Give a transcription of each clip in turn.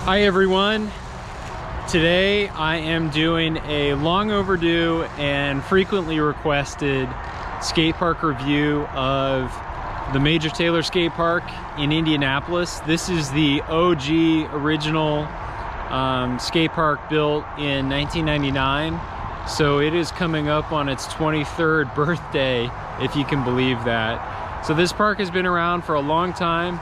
Hi everyone. Today I am doing a long overdue and frequently requested skate park review of the Major Taylor Skatepark in Indianapolis. This is the OG original skate park built in 1999. So it is coming up on its 23rd birthday, if you can believe that. So this park has been around for a long time.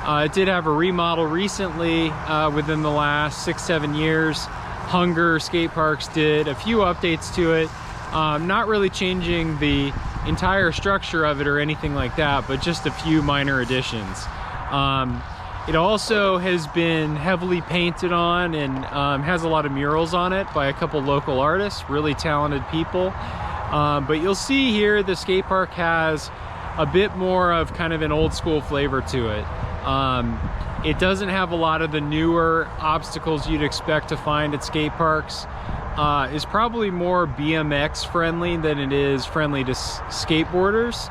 It did have a remodel recently within the last 6-7 years. Hunger skate parks did a few updates to it, not really changing the entire structure of it or anything like that, but just a few minor additions. It also has been heavily painted on and has a lot of murals on it by a couple local artists, really talented people. But you'll see here the skate park has a bit more of kind of an old school flavor to it. It doesn't have a lot of the newer obstacles you'd expect to find at skate parks. It's probably more BMX friendly than it is friendly to skateboarders.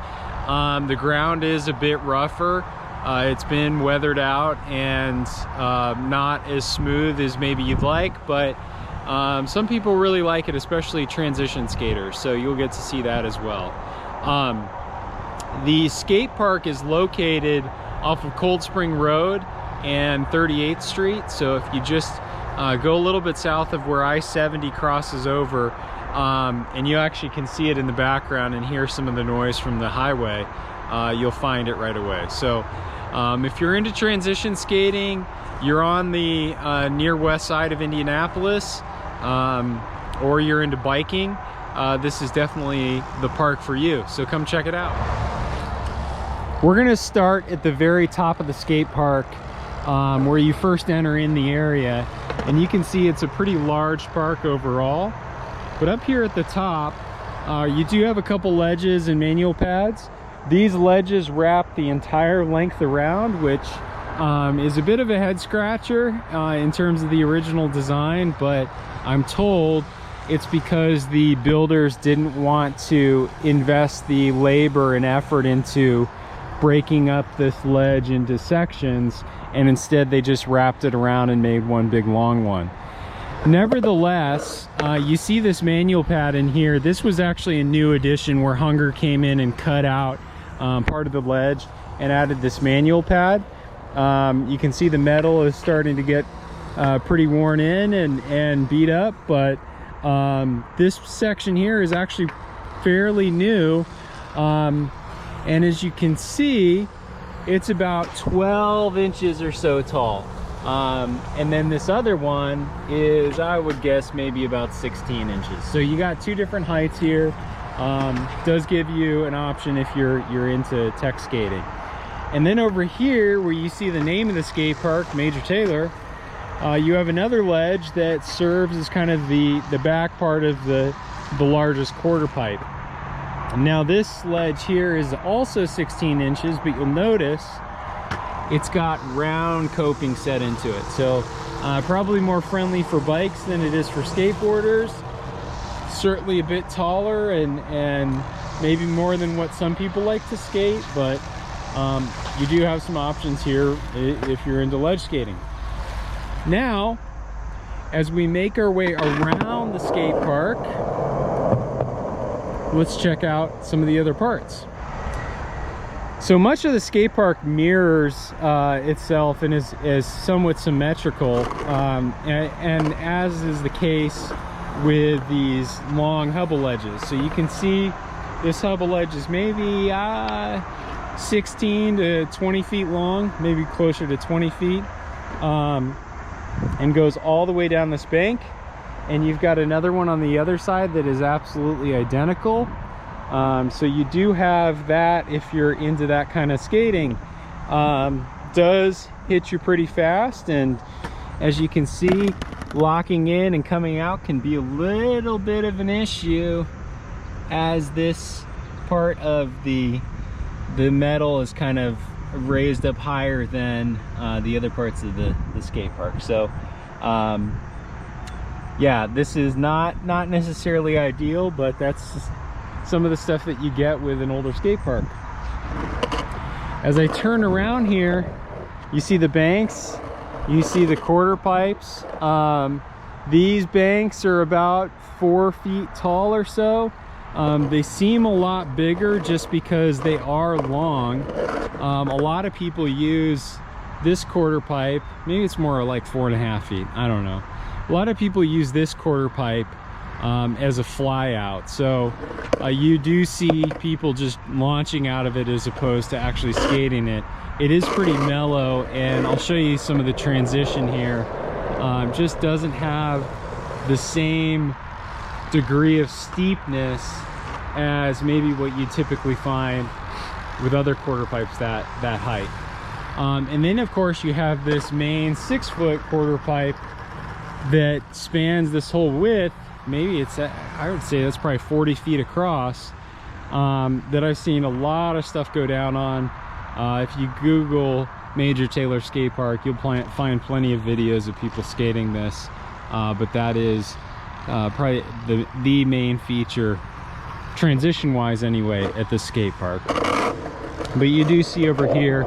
The ground is a bit rougher. It's been weathered out and not as smooth as maybe you'd like, but some people really like it, especially transition skaters, so you'll get to see that as well. The skate park is located off of Cold Spring Road and 38th Street. So if you just go a little bit south of where I-70 crosses over, and you actually can see it in the background and hear some of the noise from the highway, you'll find it right away. So if you're into transition skating, you're on the near west side of Indianapolis, or you're into biking, this is definitely the park for you. So come check it out. We're gonna start at the very top of the skate park, where you first enter in the area, and you can see it's a pretty large park overall. But up here at the top, you do have a couple ledges and manual pads. These ledges wrap the entire length around, which is a bit of a head scratcher in terms of the original design, but I'm told it's because the builders didn't want to invest the labor and effort into breaking up this ledge into sections, and instead they just wrapped it around and made one big long one. Nevertheless, you see this manual pad in here. This was actually a new addition where Hunger came in and cut out part of the ledge and added this manual pad. You can see the metal is starting to get pretty worn in and beat up, but this section here is actually fairly new. And as you can see, it's about 12 inches or so tall. And then this other one is, I would guess, maybe about 16 inches. So you got two different heights here. Does give you an option if you're into tech skating. And then over here, where you see the name of the skate park, Major Taylor, you have another ledge that serves as kind of the back part of the largest quarter pipe. Now this ledge here is also 16 inches, but you'll notice it's got round coping set into it. So probably more friendly for bikes than it is for skateboarders. Certainly a bit taller and maybe more than what some people like to skate, but you do have some options here if you're into ledge skating. Now, as we make our way around the skate park, let's check out some of the other parts. So much of the skate park mirrors itself and is somewhat symmetrical, and as is the case with these long Hubbas ledges. So you can see this Hubbas ledge is maybe 16 to 20 feet long, maybe closer to 20 feet, and goes all the way down this bank. And you've got another one on the other side that is absolutely identical. So you do have that if you're into that kind of skating. Does hit you pretty fast, and as you can see, locking in and coming out can be a little bit of an issue, as this part of the metal is kind of raised up higher than the other parts of the skate park. So yeah, this is not necessarily ideal, but that's some of the stuff that you get with an older skate park. As I turn around here, you see the banks You see the quarter pipes. These banks are about 4 feet tall or so. They seem a lot bigger just because they are long. A lot of people use this quarter pipe. Maybe it's more like 4.5 feet. I don't know. A lot of people use this quarter pipe as a fly out. So you do see people just launching out of it as opposed to actually skating it. It is pretty mellow, and I'll show you some of the transition here. Just doesn't have the same degree of steepness as maybe what you typically find with other quarter pipes that height. And then of course you have this main 6-foot quarter pipe that spans this whole width. Maybe it's, I would say that's probably 40 feet across, that I've seen a lot of stuff go down on. If you Google Major Taylor Skatepark, you'll find plenty of videos of people skating this, but that is probably the main feature, transition wise anyway, at the skate park. But you do see over here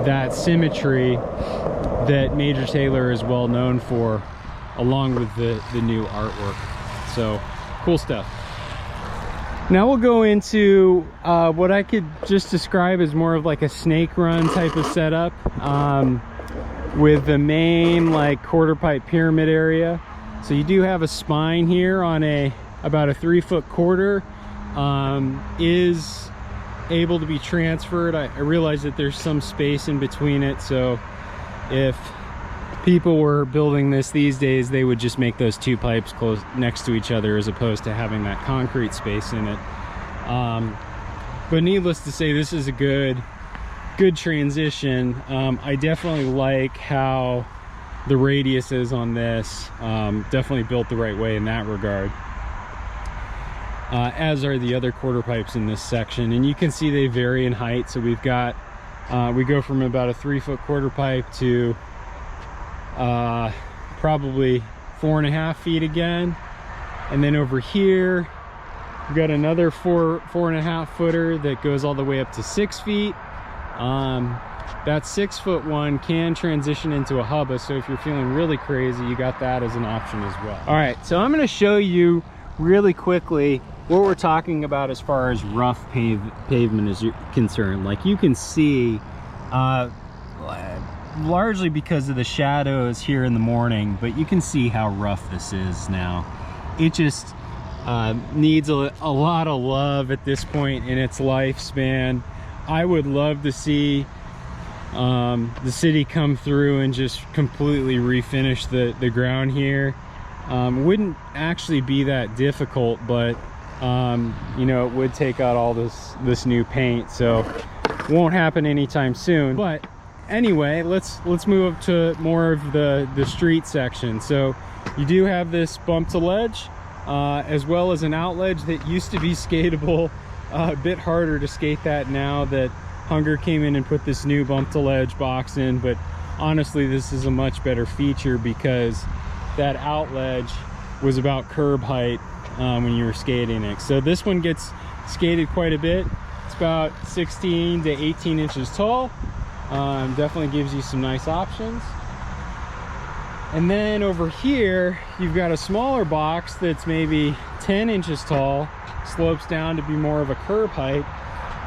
that symmetry that Major Taylor is well known for, along with the new artwork. So cool stuff. Now we'll go into what I could just describe as more of like a snake run type of setup, with the main like quarter pipe pyramid area. So you do have a spine here on about a 3-foot quarter, is able to be transferred. I realize that there's some space in between it, so if people were building this these days, they would just make those 2 pipes close next to each other as opposed to having that concrete space in it. But needless to say, this is a good transition. I definitely like how the radius is on this. Definitely built the right way in that regard, as are the other quarter pipes in this section. And you can see they vary in height. So we've got we go from about a 3-foot quarter pipe to probably 4.5 feet again, and then over here we've got another 4.5 footer that goes all the way up to 6 feet. That 6-foot one can transition into a Hubbas, so if you're feeling really crazy, you got that as an option as well. All right, so I'm going to show you really quickly what we're talking about as far as rough pavement is concerned. Like you can see, largely because of the shadows here in the morning, but you can see how rough this is now. It just needs a lot of love at this point in its lifespan. I would love to see the city come through and just completely refinish the ground here. Wouldn't actually be that difficult, but you know, it would take out all this new paint, so won't happen anytime soon. But anyway, let's move up to more of the street section. So you do have this bump to ledge, as well as an out ledge that used to be skatable. A bit harder to skate that now that Hunger came in and put this new bump to ledge box in, but honestly this is a much better feature because that out ledge was about curb height when you were skating it. So this one gets skated quite a bit. It's about 16 to 18 inches tall. Definitely gives you some nice options. And then over here you've got a smaller box that's maybe 10 inches tall, slopes down to be more of a curb height.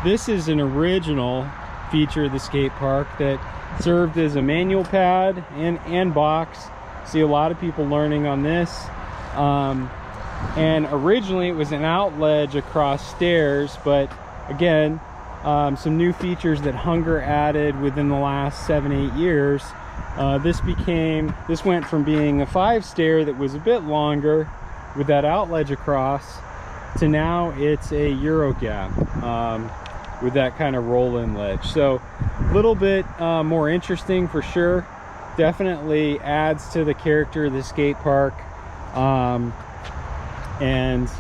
This is an original feature of the skate park that served as a manual pad and box. See a lot of people learning on this. And originally it was an out ledge across stairs, but again, some new features that Hunger added within the last 7-8 years. This went from being a 5-stair that was a bit longer with that out ledge across, to now it's a Euro gap with that kind of roll-in ledge. So a little bit more interesting for sure. Definitely adds to the character of the skate park, and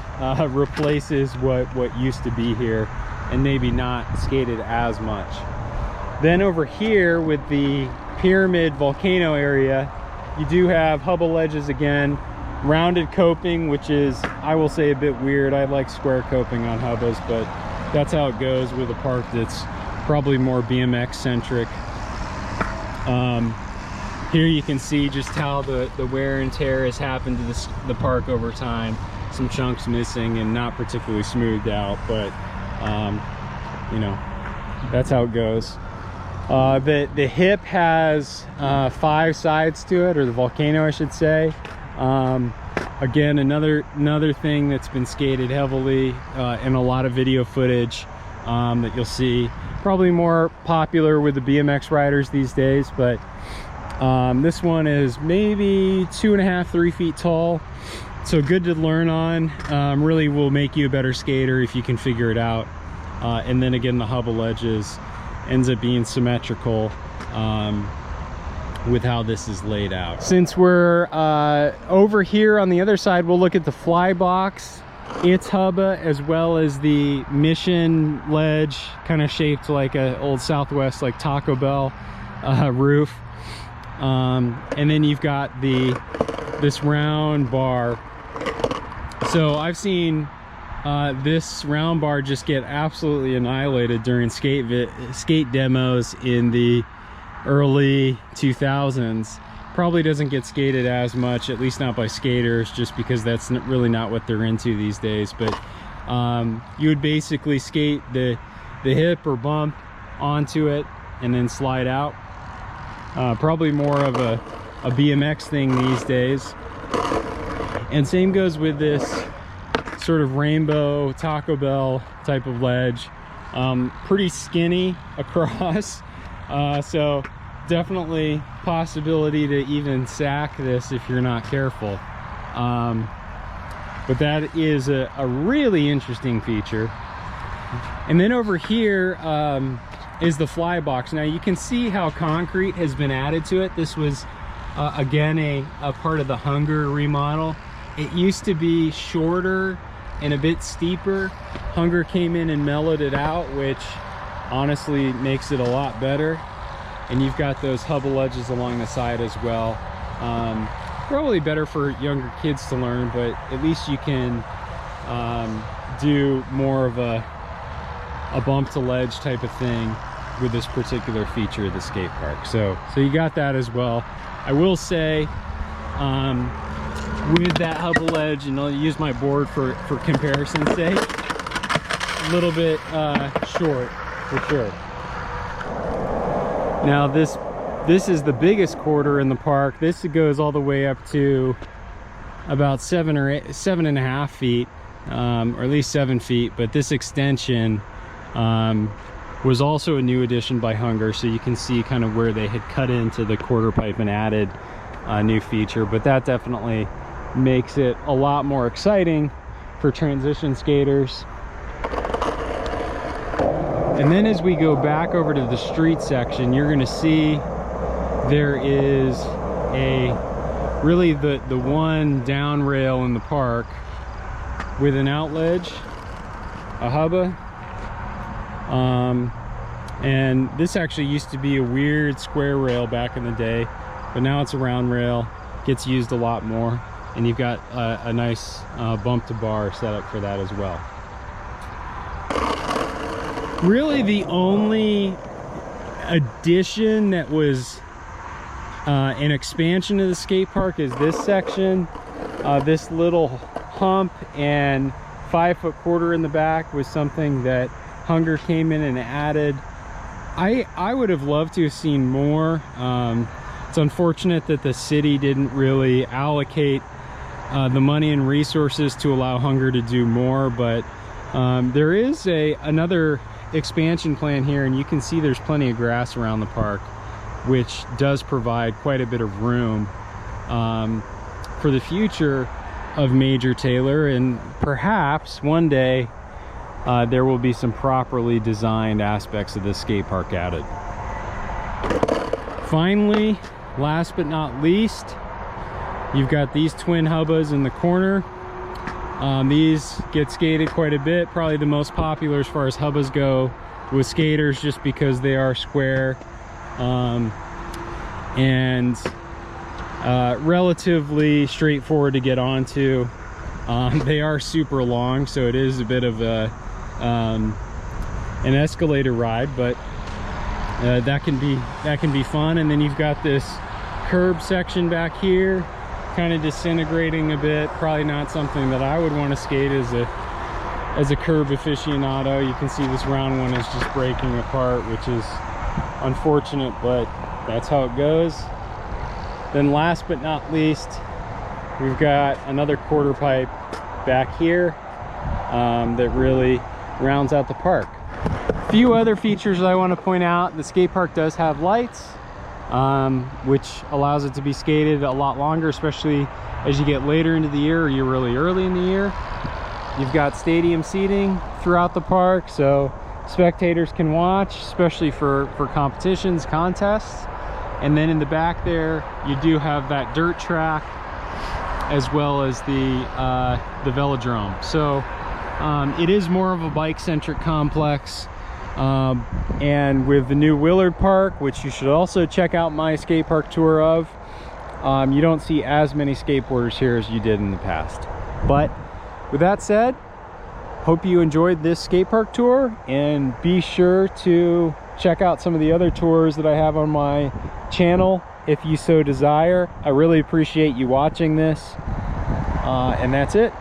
replaces what used to be here and maybe not skated as much. Then over here with the pyramid volcano area, you do have Hubbas ledges again, rounded coping, which is, I will say, a bit weird. I like square coping on Hubbas, but that's how it goes with a park that's probably more BMX centric. Here you can see just how the wear and tear has happened to the park over time. Some chunks missing and not particularly smoothed out, but you know, that's how it goes. The hip has 5 sides to it, or the volcano I should say. Again, another thing that's been skated heavily in a lot of video footage that you'll see. Probably more popular with the BMX riders these days, but this one is maybe 2.5–3 feet tall, so good to learn on. Really will make you a better skater if you can figure it out. And then again, the Hubbas ledges ends up being symmetrical with how this is laid out. Since we're over here on the other side, we'll look at the Flybox. It's Hubbas, as well as the Mission ledge, kind of shaped like a old Southwest, like Taco Bell roof. And then you've got this round bar. So I've seen this round bar just get absolutely annihilated during skate demos in the early 2000s. Probably doesn't get skated as much, at least not by skaters, just because that's really not what they're into these days. But you would basically skate the hip or bump onto it and then slide out. Probably more of a BMX thing these days. And same goes with this sort of rainbow Taco Bell type of ledge. Pretty skinny across, so definitely possibility to even sack this if you're not careful. But that is a really interesting feature. And then over here is the Flybox. Now you can see how concrete has been added to it. This was again a part of the Hunger remodel. It used to be shorter and a bit steeper. Hunger came in and mellowed it out, which honestly makes it a lot better. And you've got those Hubbas ledges along the side as well. Probably better for younger kids to learn, but at least you can do more of a bump to ledge type of thing with this particular feature of the skate park. So you got that as well. I will say, with that Hubbas ledge, and I'll use my board for comparison's sake, a little bit short for sure. Now this is the biggest quarter in the park. This goes all the way up to about 7.5 feet, or at least 7 feet. But this extension was also a new addition by Hunger, so you can see kind of where they had cut into the quarter pipe and added a new feature. But that definitely makes it a lot more exciting for transition skaters. And then as we go back over to the street section, you're going to see there is really the one down rail in the park with an out ledge, a Hubbas. And this actually used to be a weird square rail back in the day, but now it's a round rail, gets used a lot more, and you've got a nice bump to bar set up for that as well. Really the only addition that was an expansion of the skate park is this section. This little hump and 5-foot quarter in the back was something that Hunger came in and added. I would have loved to have seen more. It's unfortunate that the city didn't really allocate the money and resources to allow Hunger to do more, but there is another expansion plan here, and you can see there's plenty of grass around the park, which does provide quite a bit of room for the future of Major Taylor, and perhaps one day there will be some properly designed aspects of this skate park added. Finally, last but not least, you've got these twin Hubbas in the corner. These get skated quite a bit, probably the most popular as far as Hubbas go with skaters, just because they are square and relatively straightforward to get onto. They are super long, so it is a bit of an escalator ride, but that can be fun. And then you've got this curb section back here, kind of disintegrating a bit. Probably not something that I would want to skate as a curb aficionado. You can see this round one is just breaking apart, which is unfortunate, but that's how it goes. Then last but not least, we've got another quarter pipe back here that really rounds out the park. A few other features that I want to point out: the skate park does have lights, which allows it to be skated a lot longer, especially as you get later into the year or you're really early in the year. You've got stadium seating throughout the park, so spectators can watch, especially for competitions, contests. And then in the back there, you do have that dirt track as well as the velodrome. So it is more of a bike-centric complex. And with the new Willard Park, which you should also check out my skate park tour of, you don't see as many skateboarders here as you did in the past. But with that said, hope you enjoyed this skate park tour, and be sure to check out some of the other tours that I have on my channel if you so desire. I really appreciate you watching this, and that's it.